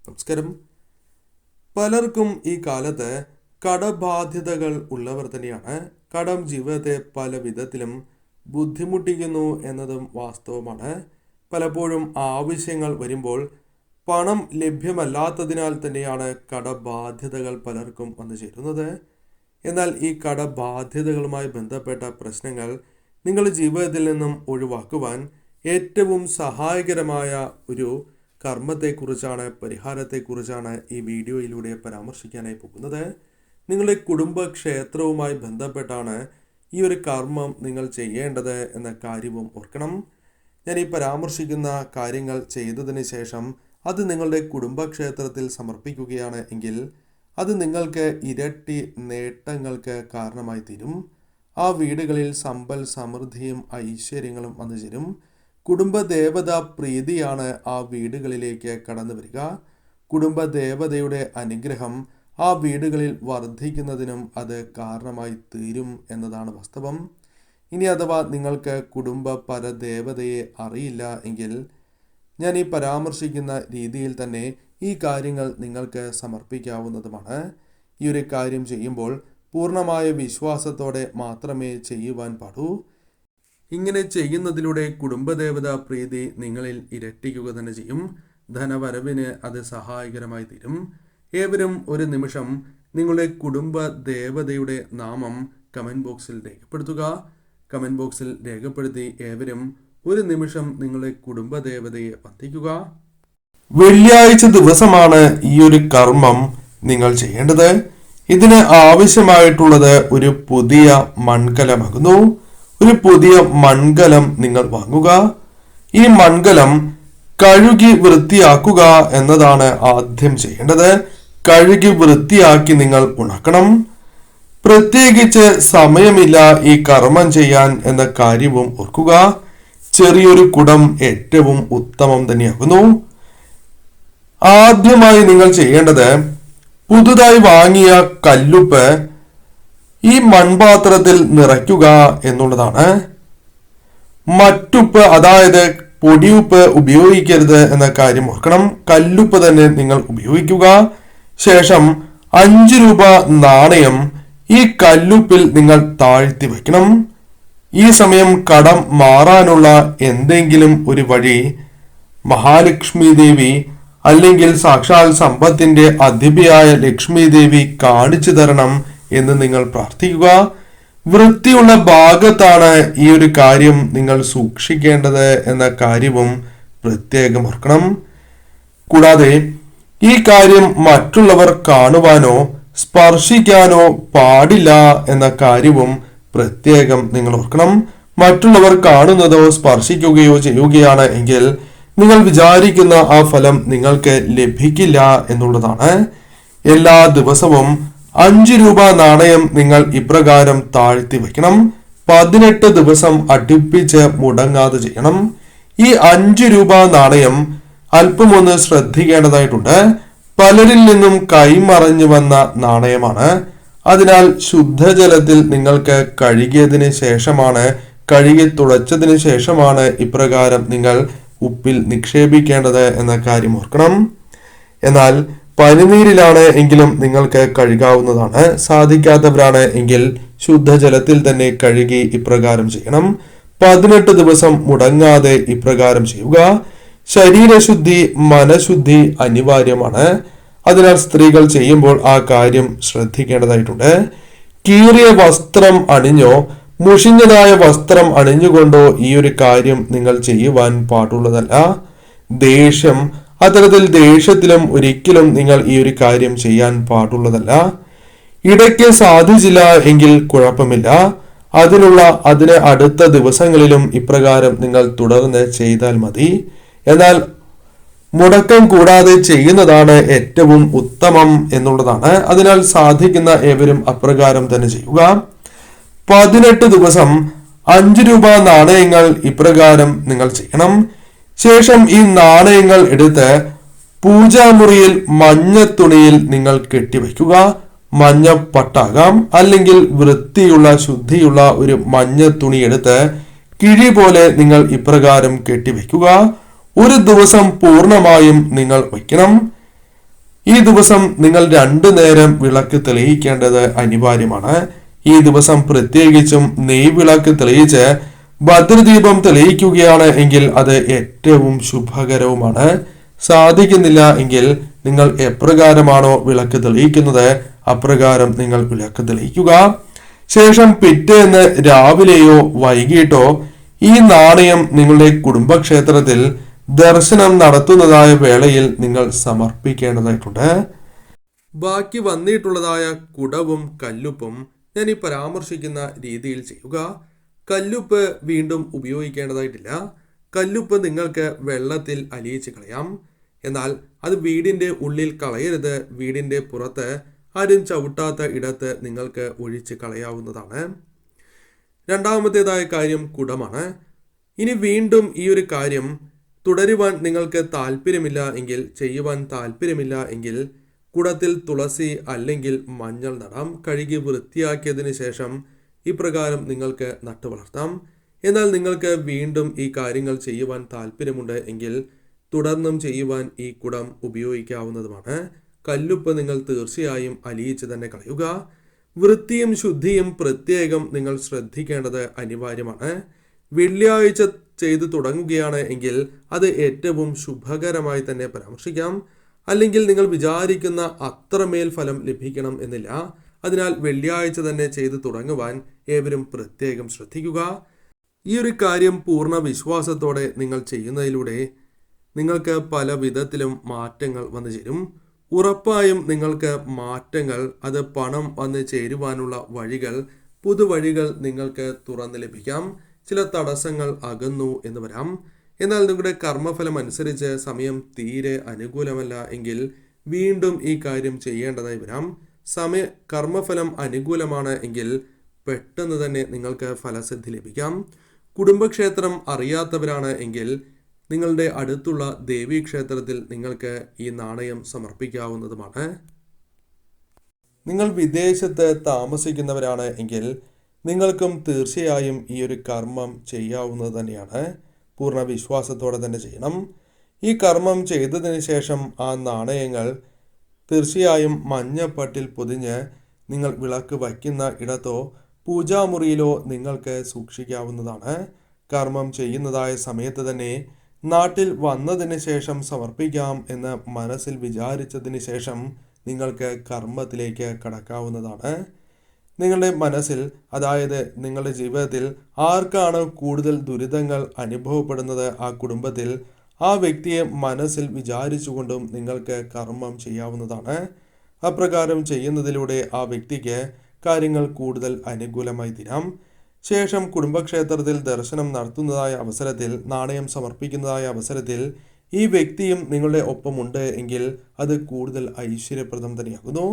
നമസ്കാരം. പലർക്കും ഈ കാലത്ത് കടബാധ്യതകൾ ഉള്ളവർ തന്നെയാണ്. കടം ജീവിതത്തെ പല വിധത്തിലും ബുദ്ധിമുട്ടിക്കുന്നു എന്നതും വാസ്തവമാണ്. പലപ്പോഴും ആവശ്യങ്ങൾ വരുമ്പോൾ പണം ലഭ്യമല്ലാത്തതിനാൽ തന്നെയാണ് കടബാധ്യതകൾ പലർക്കും വന്നു ചേരുന്നത്. എന്നാൽ ഈ കടബാധ്യതകളുമായി ബന്ധപ്പെട്ട പ്രശ്നങ്ങൾ നിങ്ങളുടെ ജീവിതത്തിൽ നിന്നും ഒഴിവാക്കുവാൻ ഏറ്റവും സഹായകരമായ ഒരു കർമ്മത്തെക്കുറിച്ചാണ്, പരിഹാരത്തെക്കുറിച്ചാണ് ഈ വീഡിയോയിലൂടെ പരാമർശിക്കാനായി പോകുന്നത്. നിങ്ങളുടെ കുടുംബക്ഷേത്രവുമായി ബന്ധപ്പെട്ടാണ് ഈ ഒരു കർമ്മം നിങ്ങൾ ചെയ്യേണ്ടത് എന്ന കാര്യവും ഓർക്കണം. ഞാൻ ഈ പരാമർശിക്കുന്ന കാര്യങ്ങൾ ചെയ്തതിന് ശേഷം അത് നിങ്ങളുടെ കുടുംബക്ഷേത്രത്തിൽ സമർപ്പിക്കുകയാണ് എങ്കിൽ അത് നിങ്ങൾക്ക് ഇരട്ടി നേട്ടങ്ങൾക്ക് കാരണമായി തീരും. ആ വീടുകളിൽ സമ്പൽ സമൃദ്ധിയും ഐശ്വര്യങ്ങളും വന്നു ചേരും. കുടുംബദേവത പ്രീതിയാണ് ആ വീടുകളിലേക്ക് കടന്നു വരിക. കുടുംബദേവതയുടെ അനുഗ്രഹം ആ വീടുകളിൽ വർദ്ധിക്കുന്നതിനും അത് കാരണമായി തീരും എന്നതാണ് വാസ്തവം. ഇനി അഥവാ നിങ്ങൾക്ക് കുടുംബ പരദേവതയെ അറിയില്ല എങ്കിൽ ഞാൻ ഈ പരാമർശിക്കുന്ന രീതിയിൽ തന്നെ ഈ കാര്യങ്ങൾ നിങ്ങൾക്ക് സമർപ്പിക്കാവുന്നതുമാണ്. ഈ ഒരു കാര്യം ചെയ്യുമ്പോൾ പൂർണ്ണമായ വിശ്വാസത്തോടെ മാത്രമേ ചെയ്യുവാൻ പാടൂ. ഇങ്ങനെ ചെയ്യുന്നതിലൂടെ കുടുംബദേവത പ്രീതി നിങ്ങളിൽ ഇരട്ടിക്കുക തന്നെ ചെയ്യും. ധനവരവിന് അത് സഹായകരമായി തീരും. ഏവരും ഒരു നിമിഷം നിങ്ങളുടെ കുടുംബ ദേവതയുടെ നാമം കമൻറ്റ് ബോക്സിൽ രേഖപ്പെടുത്തുക. കമൻറ്റ് ബോക്സിൽ രേഖപ്പെടുത്തി ഏവരും ഒരു നിമിഷം നിങ്ങളുടെ കുടുംബദേവതയെ വന്ദിക്കുക. വെള്ളിയാഴ്ച ദിവസമാണ് ഈ ഒരു കർമ്മം നിങ്ങൾ ചെയ്യേണ്ടത്. ഇതിന് ആവശ്യമായിട്ടുള്ളത് ഒരു പുതിയ മൺകലമാകുന്നു. ഒരു പുതിയ മൺകലം നിങ്ങൾ വാങ്ങുക. ഈ മൺകലം കഴുകി വൃത്തിയാക്കുക എന്നതാണ് ആദ്യം ചെയ്യേണ്ടത്. കഴുകി വൃത്തിയാക്കി നിങ്ങൾ ഉണക്കണം. പ്രത്യേകിച്ച് സമയമില്ല ഈ കർമ്മം ചെയ്യാൻ എന്ന കാര്യവും ഓർക്കുക. ചെറിയൊരു കുടം ഏറ്റവും ഉത്തമം തന്നെയാകുന്നു. ആദ്യമായി നിങ്ങൾ ചെയ്യേണ്ടത് പുതുതായി വാങ്ങിയ കല്ലുപ്പ് ഈ മൺപാത്രത്തിൽ നിറയ്ക്കുക എന്നുള്ളതാണ്. മറ്റുപ്പ്, അതായത് പൊടിയുപ്പ് ഉപയോഗിക്കരുത് എന്ന കാര്യം ഓർക്കണം. കല്ലുപ്പ് തന്നെ നിങ്ങൾ ഉപയോഗിക്കുക. ശേഷം 5 രൂപ നാണയം ഈ കല്ലുപ്പിൽ നിങ്ങൾ താഴ്ത്തി വയ്ക്കണം. ഈ സമയം കടം മാറാനുള്ള എന്തെങ്കിലും ഒരു വഴി മഹാലക്ഷ്മി ദേവി അല്ലെങ്കിൽ സാക്ഷാൽ സമ്പത്തിന്റെ അധിപയായ ലക്ഷ്മി ദേവി കാണിച്ചു തരണം എന്ന് നിങ്ങൾ പ്രാർത്ഥിക്കുക. വൃത്തിയുള്ള ഭാഗത്താണ് ഈ ഒരു കാര്യം നിങ്ങൾ സൂക്ഷിക്കേണ്ടത് എന്ന കാര്യവും പ്രത്യേകം ഓർക്കണം. കൂടാതെ ഈ കാര്യം മറ്റുള്ളവർ കാണുവാനോ സ്പർശിക്കാനോ പാടില്ല എന്ന കാര്യവും പ്രത്യേകം നിങ്ങൾ ഓർക്കണം. മറ്റുള്ളവർ കാണുന്നതോ സ്പർശിക്കുകയോ ചെയ്യുകയാണ് എങ്കിൽ നിങ്ങൾ വിചാരിക്കുന്ന ആ ഫലം നിങ്ങൾക്ക് ലഭിക്കില്ല എന്നുള്ളതാണ്. എല്ലാ ദിവസവും 5 രൂപ നാണയം നിങ്ങൾ ഇപ്രകാരം താഴ്ത്തി വയ്ക്കണം. 18 ദിവസം അടുപ്പിച്ച് മുടങ്ങാതെ ചെയ്യണം. ഈ 5 രൂപ നാണയം അല്പമൊന്ന് ശ്രദ്ധിക്കേണ്ടതായിട്ടുണ്ട്. പലരിൽ നിന്നും കൈമറഞ്ഞു വന്ന നാണയമാണ്. അതിനാൽ ശുദ്ധജലത്തിൽ നിങ്ങൾക്ക് കഴുകി തുടച്ചതിന് ശേഷമാണ് ഇപ്രകാരം നിങ്ങൾ ഉപ്പിൽ നിക്ഷേപിക്കേണ്ടത് എന്ന കാര്യം ഓർക്കണം. എന്നാൽ പനിനീരിലാണ് എങ്കിലും നിങ്ങൾക്ക് കഴുകാവുന്നതാണ്. സാധിക്കാത്തവരാണ് എങ്കിൽ ശുദ്ധജലത്തിൽ തന്നെ കഴുകി ഇപ്രകാരം ചെയ്യണം. 18 ദിവസം മുടങ്ങാതെ ഇപ്രകാരം ചെയ്യുക. ശരീരശുദ്ധി, മനഃശുദ്ധി അനിവാര്യമാണ്. അതിനാൽ സ്ത്രീകൾ ചെയ്യുമ്പോൾ ആ കാര്യം ശ്രദ്ധിക്കേണ്ടതായിട്ടുണ്ട്. കീറിയ വസ്ത്രം അണിഞ്ഞോ മുഷിഞ്ഞതായ വസ്ത്രം അണിഞ്ഞുകൊണ്ടോ ഈ ഒരു കാര്യം നിങ്ങൾ ചെയ്യുവാൻ പാടുള്ളതല്ല. ദേഷ്യത്തിലും ഒരിക്കലും നിങ്ങൾ ഈ ഒരു കാര്യം ചെയ്യാൻ പാടുള്ളതല്ല. ഇടയ്ക്ക് സാധിച്ചില്ല എങ്കിൽ കുഴപ്പമില്ല. അതിന് അടുത്ത ദിവസങ്ങളിലും ഇപ്രകാരം നിങ്ങൾ തുടർന്ന് ചെയ്താൽ മതി. എന്നാൽ മുടക്കം കൂടാതെ ചെയ്യുന്നതാണ് ഏറ്റവും ഉത്തമം എന്നുള്ളതാണ്. അതിനാൽ സാധിക്കുന്ന ഏവരും അപ്രകാരം തന്നെ ചെയ്യുക. 18 ദിവസം 5 രൂപ നാണയങ്ങൾ ഇപ്രകാരം നിങ്ങൾ ചെയ്യണം. ശേഷം ഈ നാണയങ്ങൾ എടുത്ത് പൂജാമുറിയിൽ മഞ്ഞ തുണിയിൽ നിങ്ങൾ കെട്ടിവയ്ക്കുക. മഞ്ഞപ്പട്ടാകാം, അല്ലെങ്കിൽ വൃത്തിയുള്ള ശുദ്ധിയുള്ള ഒരു മഞ്ഞ തുണി എടുത്ത് കിഴി പോലെ നിങ്ങൾ ഇപ്രകാരം കെട്ടിവെക്കുക. ഒരു ദിവസം പൂർണ്ണമായും നിങ്ങൾ വയ്ക്കണം. ഈ ദിവസം നിങ്ങൾ 2 നേരം വിളക്ക് തെളിയിക്കേണ്ടത് അനിവാര്യമാണ്. ഈ ദിവസം പ്രത്യേകിച്ചും നെയ്വിളക്ക് തെളിയിച്ച് ഭദ്രദീപം തെളിയിക്കുകയാണ് എങ്കിൽ അത് ഏറ്റവും ശുഭകരവുമാണ്. സാധിക്കുന്നില്ല എങ്കിൽ നിങ്ങൾ എപ്രകാരമാണോ വിളക്ക് തെളിയിക്കുന്നത് അപ്രകാരം നിങ്ങൾ വിളക്ക് തെളിയിക്കുക. ശേഷം പിറ്റേന്ന് രാവിലെയോ വൈകിട്ടോ ഈ നാണയം നിങ്ങളുടെ കുടുംബക്ഷേത്രത്തിൽ ദർശനം നടത്തുന്നതായ വേളയിൽ നിങ്ങൾ സമർപ്പിക്കേണ്ടതായിട്ടുണ്ട്. ബാക്കി വന്നിട്ടുള്ളതായ കുടവും കല്ലുപ്പും ഞാൻ ഈ പരാമർശിക്കുന്ന രീതിയിൽ ചെയ്യുക. കല്ലുപ്പ് വീണ്ടും ഉപയോഗിക്കേണ്ടതായിട്ടില്ല. കല്ലുപ്പ് നിങ്ങൾക്ക് വെള്ളത്തിൽ അലിയിച്ച് കളയാം. എന്നാൽ അത് വീടിന്റെ ഉള്ളിൽ കളയരുത്. വീടിന്റെ പുറത്ത് ആരും ചവിട്ടാത്ത ഇടത്ത് നിങ്ങൾക്ക് ഒഴിച്ച് കളയാവുന്നതാണ്. രണ്ടാമത്തേതായ കാര്യം കുടമാണ്. ഇനി വീണ്ടും ഈ ഒരു കാര്യം തുടരുവാൻ നിങ്ങൾക്ക് താല്പര്യമില്ല എങ്കിൽ, ചെയ്യുവാൻ താല്പര്യമില്ല എങ്കിൽ കുടത്തിൽ തുളസി അല്ലെങ്കിൽ മഞ്ഞൾ നടാം. കഴുകി വൃത്തിയാക്കിയതിന് ശേഷം ഇപ്രകാരം നിങ്ങൾക്ക് നട്ടു വളർത്താം. എന്നാൽ നിങ്ങൾക്ക് വീണ്ടും ഈ കാര്യങ്ങൾ ചെയ്യുവാൻ താല്പര്യമുണ്ട് എങ്കിൽ തുടർന്നും ചെയ്യുവാൻ ഈ കുടം ഉപയോഗിക്കാവുന്നതുമാണ്. കല്ലുപ്പ് നിങ്ങൾ തീർച്ചയായും അലിയിച്ച് തന്നെ കളയുക. വൃത്തിയും ശുദ്ധിയും പ്രത്യേകം നിങ്ങൾ ശ്രദ്ധിക്കേണ്ടത് അനിവാര്യമാണ്. വെള്ളിയാഴ്ച ചെയ്തു തുടങ്ങുകയാണ് എങ്കിൽ അത് ഏറ്റവും ശുഭകരമായി തന്നെ പരാമർശിക്കാം. അല്ലെങ്കിൽ നിങ്ങൾ വിചാരിക്കുന്ന അത്രമേൽ ഫലം ലഭിക്കണം എന്നില്ല. അതിനാൽ വെള്ളിയാഴ്ച തന്നെ ചെയ്തു തുടങ്ങുവാൻ ഏവരും പ്രത്യേകം ശ്രദ്ധിക്കുക. ഈ ഒരു കാര്യം പൂർണ്ണ വിശ്വാസത്തോടെ നിങ്ങൾ ചെയ്യുന്നതിലൂടെ നിങ്ങൾക്ക് പല വിധത്തിലും മാറ്റങ്ങൾ വന്നു ചേരും. ഉറപ്പായും നിങ്ങൾക്ക് മാറ്റങ്ങൾ, അത് പണം വന്ന് ചേരുവാനുള്ള വഴികൾ, പുതുവഴികൾ നിങ്ങൾക്ക് തുറന്നു ലഭിക്കാം. ചില തടസ്സങ്ങൾ അകന്നു എന്ന് വരാം. എന്നാൽ നിങ്ങളുടെ കർമ്മഫലം അനുസരിച്ച് സമയം തീരെ അനുകൂലമല്ല എങ്കിൽ വീണ്ടും ഈ കാര്യം ചെയ്യേണ്ടതായി വരാം. കർമ്മഫലം അനുകൂലമാണ് എങ്കിൽ പെട്ടെന്ന് തന്നെ നിങ്ങൾക്ക് ഫലസിദ്ധി ലഭിക്കാം. കുടുംബക്ഷേത്രം അറിയാത്തവരാണ് എങ്കിൽ നിങ്ങളുടെ അടുത്തുള്ള ദേവീക്ഷേത്രത്തിൽ നിങ്ങൾക്ക് ഈ നാണയം സമർപ്പിക്കാവുന്നതുമാണ്. നിങ്ങൾ വിദേശത്ത് താമസിക്കുന്നവരാണ് എങ്കിൽ നിങ്ങൾക്കും തീർച്ചയായും ഈ ഒരു കർമ്മം ചെയ്യാവുന്നത് തന്നെയാണ്. പൂർണ്ണ വിശ്വാസത്തോടെ തന്നെ ചെയ്യണം. ഈ കർമ്മം ചെയ്തതിന് ശേഷം ആ നാണയങ്ങൾ തീർച്ചയായും മഞ്ഞപ്പട്ടിൽ പൊതിഞ്ഞ് നിങ്ങൾ വിളക്ക് വയ്ക്കുന്ന ഇടത്തോ പൂജാമുറിയിലോ നിങ്ങൾക്ക് സൂക്ഷിക്കാവുന്നതാണ്. കർമ്മം ചെയ്യുന്നതായ സമയത്ത് തന്നെ നാട്ടിൽ വന്നതിന് ശേഷം സമർപ്പിക്കാം എന്ന് മനസ്സിൽ വിചാരിച്ചതിന് ശേഷം നിങ്ങൾക്ക് കർമ്മത്തിലേക്ക് കടക്കാവുന്നതാണ്. നിങ്ങളുടെ മനസ്സിൽ, അതായത് നിങ്ങളുടെ ജീവിതത്തിൽ ആർക്കാണ് കൂടുതൽ ദുരിതങ്ങൾ അനുഭവപ്പെടുന്നത് ആ കുടുംബത്തിൽ, ആ വ്യക്തിയെ മനസ്സിൽ വിചാരിച്ചുകൊണ്ടും നിങ്ങൾക്ക് കർമ്മം ചെയ്യാവുന്നതാണ്. അപ്രകാരം ചെയ്യുന്നതിലൂടെ ആ വ്യക്തിക്ക് കാര്യങ്ങൾ കൂടുതൽ അനുകൂലമായി തീരാം. ശേഷം കുടുംബക്ഷേത്രത്തിൽ ദർശനം നടത്തുന്നതായ അവസരത്തിൽ, നാണയം സമർപ്പിക്കുന്നതായ അവസരത്തിൽ ഈ വ്യക്തിയും നിങ്ങളുടെ ഒപ്പമുണ്ട് എങ്കിൽ അത് കൂടുതൽ ഐശ്വര്യപ്രദം തന്നെയാകുന്നു.